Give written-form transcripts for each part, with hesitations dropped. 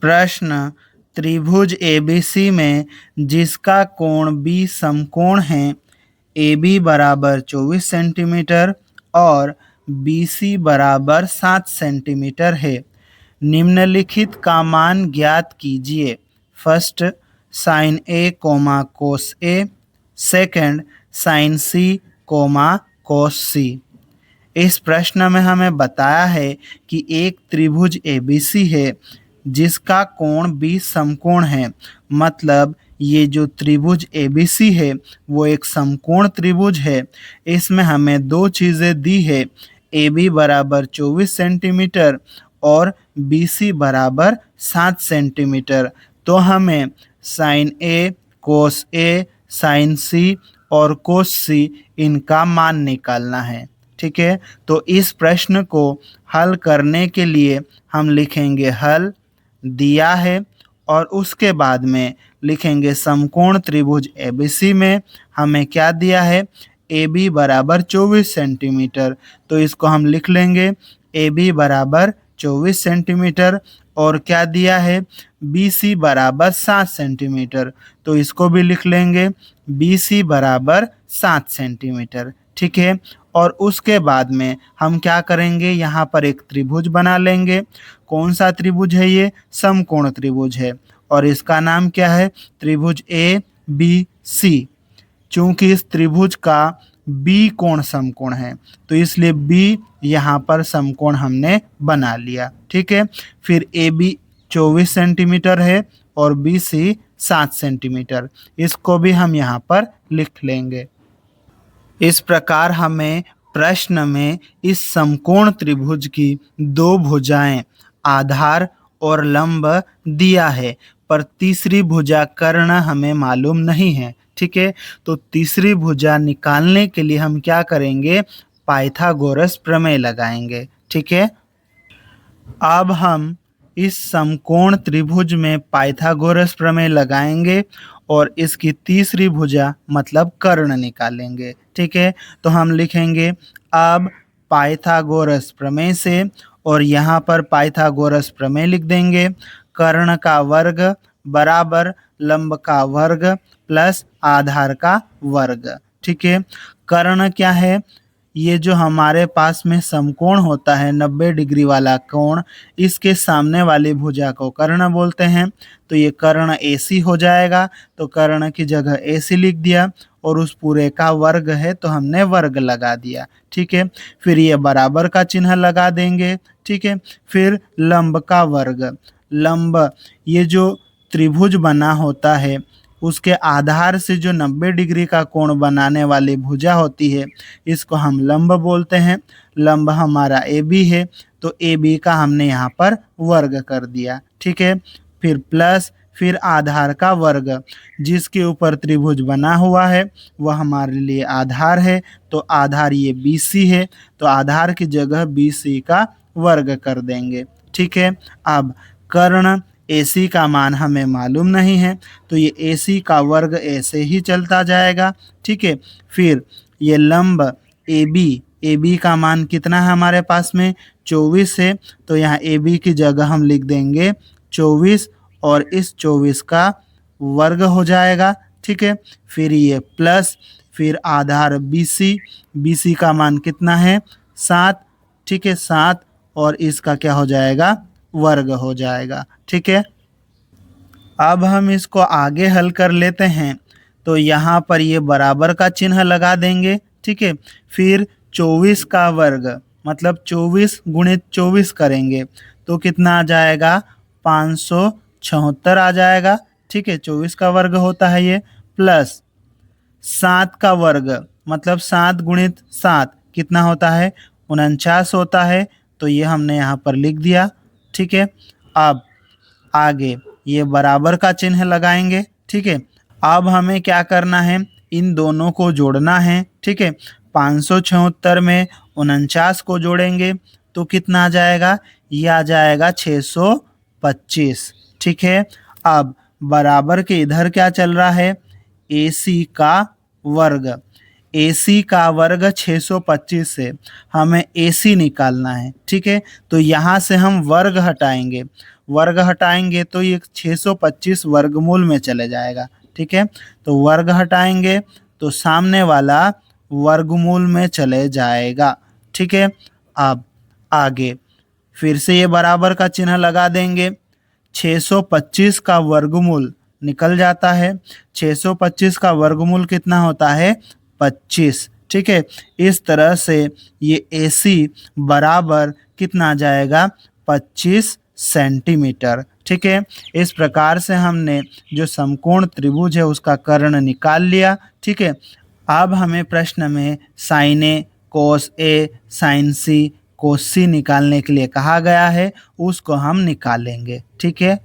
प्रश्न त्रिभुज एबीसी में जिसका कोण बी समकोण है ए बी बराबर 24 सेंटीमीटर और बी सी बराबर 7 सेंटीमीटर है। निम्नलिखित का मान ज्ञात कीजिए। फर्स्ट साइन ए कोमा कोस ए, सेकंड साइन सी कोमा कोस सी। इस प्रश्न में हमें बताया है कि एक त्रिभुज एबीसी है जिसका कोण बी समकोण है। मतलब ये जो त्रिभुज एबीसी है वो एक समकोण त्रिभुज है। इसमें हमें दो चीज़ें दी है, ए बी बराबर 24 सेंटीमीटर और बी सी बराबर 7 सेंटीमीटर। तो हमें साइन ए, कोस ए, साइन सी और कोस सी इनका मान निकालना है। ठीक है, तो इस प्रश्न को हल करने के लिए हम लिखेंगे हल दिया है और उसके बाद में लिखेंगे समकोण त्रिभुज एबीसी में हमें क्या दिया है, ए बी बराबर 24 सेंटीमीटर। तो इसको हम लिख लेंगे ए बी बराबर 24 सेंटीमीटर और क्या दिया है, बी सी बराबर 7 सेंटीमीटर। तो इसको भी लिख लेंगे बी सी बराबर 7 सेंटीमीटर। ठीक है, और उसके बाद में हम क्या करेंगे, यहाँ पर एक त्रिभुज बना लेंगे। कौन सा त्रिभुज है ये, समकोण त्रिभुज है और इसका नाम क्या है, त्रिभुज ए बी सी। चूंकि इस त्रिभुज का बी कोण समकोण है तो इसलिए बी यहाँ पर समकोण हमने बना लिया। ठीक है, फिर ए बी 24 सेंटीमीटर है और बी सी 7 सेंटीमीटर, इसको भी हम यहाँ पर लिख लेंगे। इस प्रकार हमें प्रश्न में इस समकोण त्रिभुज की दो भुजाएं आधार और लंब दिया है, पर तीसरी भुजा कर्ण हमें मालूम नहीं है। ठीक है, तो तीसरी भुजा निकालने के लिए हम क्या करेंगे, पाइथागोरस प्रमेय लगाएंगे। ठीक है, अब हम इस समकोण त्रिभुज में पाइथागोरस प्रमेय लगाएंगे और इसकी तीसरी भुजा मतलब कर्ण निकालेंगे। ठीक है, तो हम लिखेंगे अब पाइथागोरस प्रमेय से, और यहाँ पर पाइथागोरस प्रमेय लिख देंगे, कर्ण का वर्ग बराबर लंब का वर्ग प्लस आधार का वर्ग। ठीक है, कर्ण क्या है, ये जो हमारे पास में समकोण होता है 90 डिग्री वाला कोण, इसके सामने वाली भुजा को कर्ण बोलते हैं। तो ये कर्ण AC हो जाएगा, तो कर्ण की जगह AC लिख दिया और उस पूरे का वर्ग है तो हमने वर्ग लगा दिया। ठीक है, फिर ये बराबर का चिन्ह लगा देंगे। ठीक है, फिर लंब का वर्ग, लंब ये जो त्रिभुज बना होता है उसके आधार से जो 90 डिग्री का कोण बनाने वाली भुजा होती है इसको हम लंब बोलते हैं। लंब हमारा AB है तो AB का हमने यहाँ पर वर्ग कर दिया। ठीक है, फिर प्लस, फिर आधार का वर्ग, जिसके ऊपर त्रिभुज बना हुआ है वह हमारे लिए आधार है, तो आधार ये BC है तो आधार की जगह BC का वर्ग कर देंगे। ठीक है, अब कर्ण AC का मान हमें मालूम नहीं है तो ये AC का वर्ग ऐसे ही चलता जाएगा। ठीक है, फिर ये लंब AB का मान कितना है हमारे पास में, 24 है, तो यहाँ AB की जगह हम लिख देंगे 24 और इस 24 का वर्ग हो जाएगा। ठीक है, फिर ये प्लस, फिर आधार BC का मान कितना है, 7। ठीक है, 7 और इसका क्या हो जाएगा, वर्ग हो जाएगा। ठीक है, अब हम इसको आगे हल कर लेते हैं तो यहाँ पर ये बराबर का चिन्ह लगा देंगे। ठीक है, फिर 24 का वर्ग मतलब 24 गुणित 24 करेंगे तो कितना आ जाएगा, 576 आ जाएगा। ठीक है, 24 का वर्ग होता है ये, प्लस 7 का वर्ग मतलब 7 गुणित 7 कितना होता है, 49 होता है, तो ये हमने यहाँ पर लिख दिया। ठीक है, अब आगे ये बराबर का चिन्ह लगाएंगे। ठीक है, अब हमें क्या करना है, इन दोनों को जोड़ना है। ठीक है, 576 में 49 को जोड़ेंगे तो कितना आ जाएगा, ये आ जाएगा 625। ठीक है, अब बराबर के इधर क्या चल रहा है, AC का वर्ग, AC का वर्ग 625 से हमें AC निकालना है। ठीक है, तो यहाँ से हम वर्ग हटाएंगे, वर्ग हटाएंगे तो ये 625 वर्गमूल में चले जाएगा। ठीक है, तो वर्ग हटाएंगे तो सामने वाला वर्गमूल में चले जाएगा। ठीक है, अब आगे फिर से ये बराबर का चिन्ह लगा देंगे। 625 का वर्गमूल निकल जाता है। 625 का वर्गमूल कितना होता है? 25। ठीक है, इस तरह से ये AC बराबर कितना आ जाएगा? 25 सेंटीमीटर। ठीक है, इस प्रकार से हमने जो समकोण त्रिभुज है उसका कर्ण निकाल लिया। ठीक है, अब हमें प्रश्न में साइन ए, कोस ए, साइन सी, कोस सी निकालने के लिए कहा गया है, उसको हम निकालेंगे। ठीक है,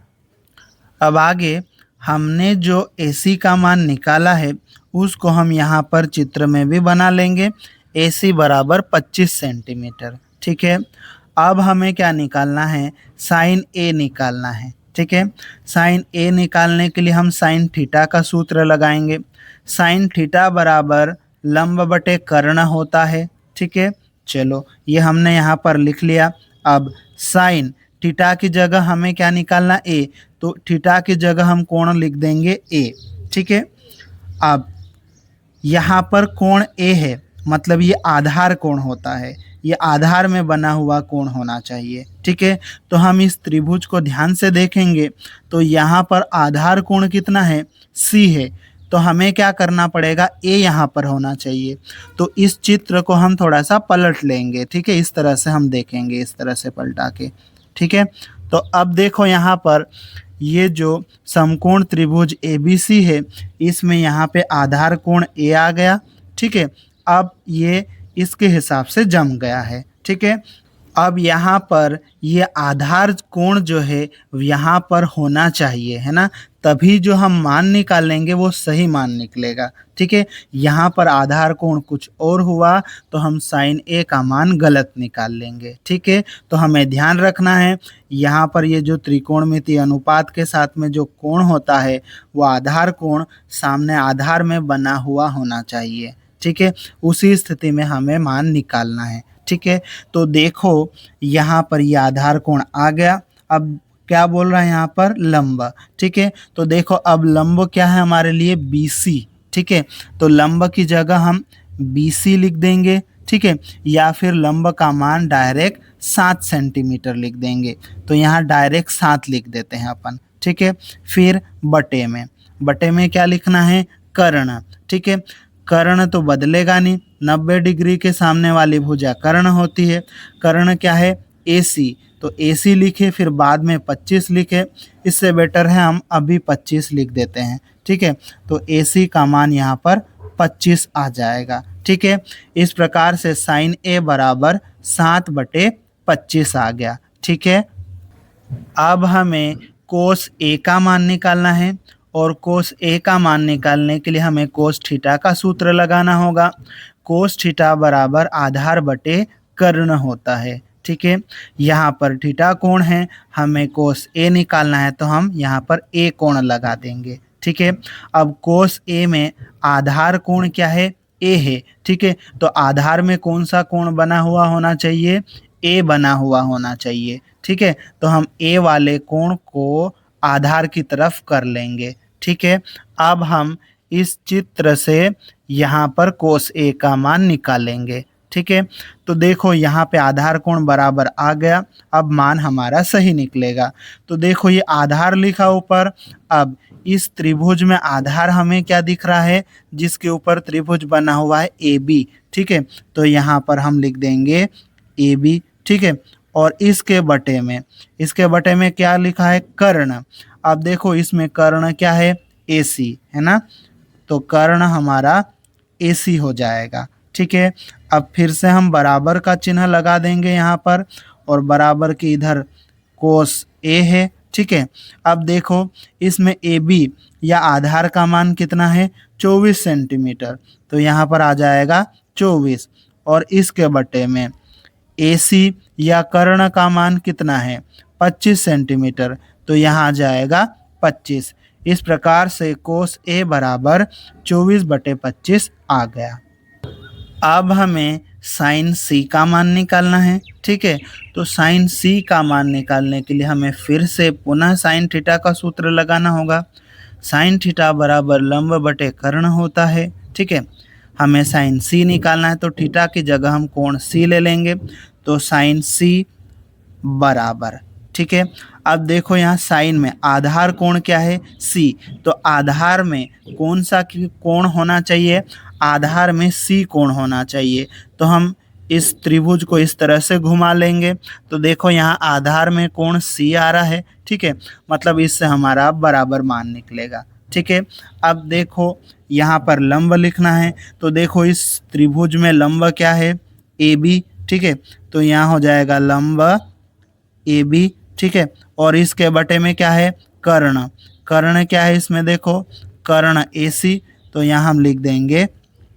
अब आगे हमने जो AC का मान निकाला है उसको हम यहाँ पर चित्र में भी बना लेंगे। AC बराबर 25 सेंटीमीटर। ठीक है, अब हमें क्या निकालना है? साइन A निकालना है। ठीक है, साइन A निकालने के लिए हम साइन थीटा का सूत्र लगाएंगे। साइन थीटा बराबर लंब बटे कर्ण होता है। ठीक है, चलो ये हमने यहाँ पर लिख लिया। अब साइन थीटा की जगह हमें क्या निकालना? A, तो थीटा की जगह हम कोण लिख देंगे A। ठीक है, अब यहाँ पर कोण A है, मतलब ये आधार कोण होता है, ये आधार में बना हुआ कोण होना चाहिए। ठीक है, तो हम इस त्रिभुज को ध्यान से देखेंगे तो यहाँ पर आधार कोण कितना है? C है, तो हमें क्या करना पड़ेगा? A यहाँ पर होना चाहिए। तो इस चित्र को हम थोड़ा सा पलट लेंगे। ठीक है, इस तरह से हम देखेंगे, इस तरह से पलटा के। ठीक है, तो अब देखो यहाँ पर ये जो समकोण त्रिभुज ABC है, इसमें यहाँ पे आधार कोण A आ गया। ठीक है, अब ये इसके हिसाब से जम गया है। ठीक है, अब यहाँ पर ये आधार कोण जो है यहाँ पर होना चाहिए, है ना, तभी जो हम मान निकालेंगे वो सही मान निकलेगा। ठीक है, यहाँ पर आधार कोण कुछ और हुआ तो हम साइन A का मान गलत निकाल लेंगे। ठीक है, तो हमें ध्यान रखना है यहाँ पर ये जो त्रिकोणमितीय अनुपात के साथ में जो कोण होता है वो आधार कोण सामने आधार में बना हुआ होना चाहिए। ठीक है, उसी स्थिति में हमें मान निकालना है। ठीक है, तो देखो यहाँ पर ये आधार कोण आ गया। अब क्या बोल रहा है यहाँ पर? लंब। ठीक है, तो देखो अब लंब क्या है हमारे लिए? BC। ठीक है, तो लंब की जगह हम BC लिख देंगे। ठीक है, या फिर लंब का मान डायरेक्ट 7 सेंटीमीटर लिख देंगे। तो यहाँ डायरेक्ट 7 लिख देते हैं अपन। ठीक है, फिर बटे में क्या लिखना है? कर्ण। ठीक है, कर्ण तो बदलेगा नहीं, 90 डिग्री के सामने वाली भुजा कर्ण होती है। कर्ण क्या है? AC, तो AC लिखे फिर बाद में 25 लिखे, इससे बेटर है हम अभी 25 लिख देते हैं। ठीक है, तो AC का मान यहाँ पर 25 आ जाएगा। ठीक है, इस प्रकार से साइन A बराबर 7/25 आ गया। ठीक है, अब हमें कोस A का मान निकालना है और कोस A का मान निकालने के लिए हमें कोस थीटा का सूत्र लगाना होगा। कोस थीटा बराबर आधार बटे कर्ण होता है। ठीक है, यहाँ पर थीटा कोण है, हमें कोस A निकालना है तो हम यहाँ पर A कोण लगा देंगे। ठीक है, अब कोस A में आधार कोण क्या है? A है। ठीक है, तो आधार में कौन सा कोण बना हुआ होना चाहिए? A बना हुआ होना चाहिए। ठीक है, तो हम A वाले कोण को आधार की तरफ कर लेंगे। ठीक है, अब हम इस चित्र से यहाँ पर कोस A का मान निकालेंगे। ठीक है, तो देखो यहाँ पे आधार कोण बराबर आ गया। अब मान हमारा सही निकलेगा। तो देखो ये आधार लिखा ऊपर। अब इस त्रिभुज में आधार हमें क्या दिख रहा है? जिसके ऊपर त्रिभुज बना हुआ है AB। ठीक है, तो यहाँ पर हम लिख देंगे AB। ठीक है, और इसके बटे में क्या लिखा है? कर्ण। अब देखो इसमें कर्ण क्या है? AC, है ना, तो कर्ण हमारा AC हो जाएगा। ठीक है, अब फिर से हम बराबर का चिन्ह लगा देंगे यहाँ पर, और बराबर के इधर कोस A है। ठीक है, अब देखो इसमें AB या आधार का मान कितना है? 24 सेंटीमीटर, तो यहाँ पर आ जाएगा 24, और इसके बटे में AC या कर्ण का मान कितना है? 25 सेंटीमीटर, तो यहाँ आ जाएगा 25। इस प्रकार से कोस A बराबर 24/25 आ गया। अब हमें साइन सी का मान निकालना है। ठीक है, तो साइन सी का मान निकालने के लिए हमें फिर से पुनः साइन थीटा का सूत्र लगाना होगा। साइन थीटा बराबर लंब बटे कर्ण होता है। ठीक है, हमें साइन सी निकालना है तो थीटा की जगह हम कोण सी ले लेंगे, तो साइन सी बराबर, ठीक है। अब देखो यहाँ साइन में आधार कोण क्या है, सी, तो आधार में कौन सा कोण होना चाहिए, आधार में सी कोण होना चाहिए। तो हम इस त्रिभुज को इस तरह से घुमा लेंगे, तो देखो यहाँ आधार में कोण सी आ रहा है। ठीक है, मतलब इससे हमारा बराबर मान निकलेगा। ठीक है, अब देखो यहाँ पर लंब लिखना है, तो देखो इस त्रिभुज में लंब क्या है, ए बी। ठीक है, तो यहाँ हो जाएगा लंब ए बी। ठीक है, और इसके बटे में क्या है, कर्ण। कर्ण क्या है इसमें, देखो कर्ण ए सी, तो यहाँ हम लिख देंगे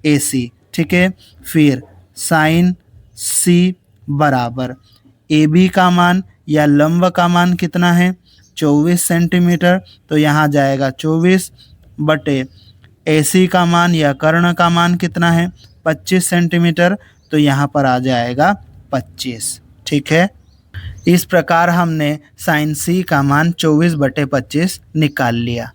ए सी। ठीक है, फिर साइन सी बराबर ए बी का मान या लंब का मान कितना है, 24 सेंटीमीटर, तो यहाँ जाएगा 24 बटे ए सी का मान या कर्ण का मान कितना है, 25 सेंटीमीटर, तो यहाँ पर आ जाएगा 25। ठीक है, इस प्रकार हमने साइन सी का मान 24/25 निकाल लिया।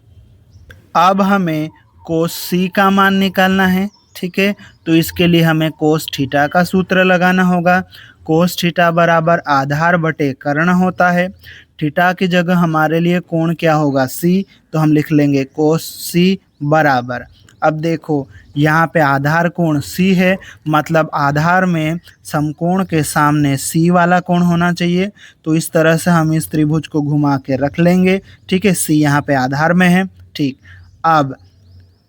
अब हमें कोस सी का मान निकालना है। ठीक है, तो इसके लिए हमें कोस थीटा का सूत्र लगाना होगा। कोस थीटा बराबर आधार बटे कर्ण होता है। थीटा की जगह हमारे लिए कोण क्या होगा, सी, तो हम लिख लेंगे कोस सी बराबर, अब देखो यहाँ पे आधार कोण सी है, मतलब आधार में समकोण के सामने सी वाला कोण होना चाहिए। तो इस तरह से हम इस त्रिभुज को घुमा के रख लेंगे। ठीक है, सी यहाँ पे आधार में है। ठीक, अब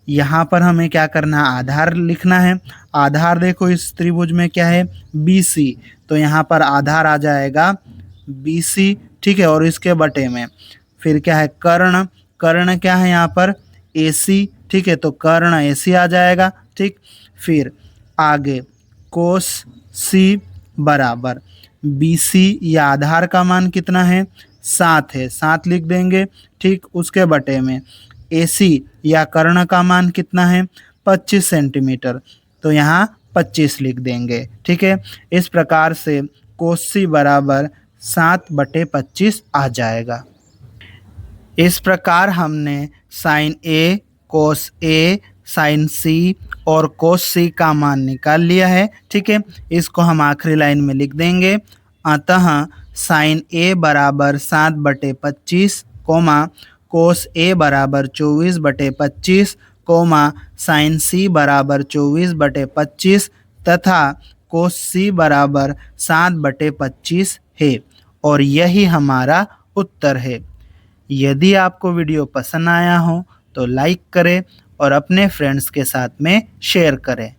यहाँ पर हमें क्या करना है, आधार लिखना है। आधार देखो इस त्रिभुज में क्या है, बी सी, तो यहाँ पर आधार आ जाएगा बी सी। ठीक है, और इसके बटे में फिर क्या है, कर्ण। कर्ण क्या है यहाँ पर, ए सी। ठीक है, तो कर्ण ए सी आ जाएगा। ठीक, फिर आगे कोस सी बराबर बी सी, या आधार का मान कितना है, 7 है, 7 लिख देंगे। ठीक, उसके बटे में ए सी या कर्ण का मान कितना है, 25 सेंटीमीटर, तो यहाँ 25 लिख देंगे। ठीक है, इस प्रकार से कोस सी बराबर 7/25 आ जाएगा। इस प्रकार हमने साइन ए, कोस ए, साइन सी और कोस सी का मान निकाल लिया है। ठीक है, इसको हम आखिरी लाइन में लिख देंगे। अतः साइन ए बराबर 7/25, कोस ए बराबर 24/25, साइन सी बराबर 24/25 तथा कोस सी बराबर 7/25 है, और यही हमारा उत्तर है। यदि आपको वीडियो पसंद आया हो तो लाइक करें और अपने फ्रेंड्स के साथ में शेयर करें।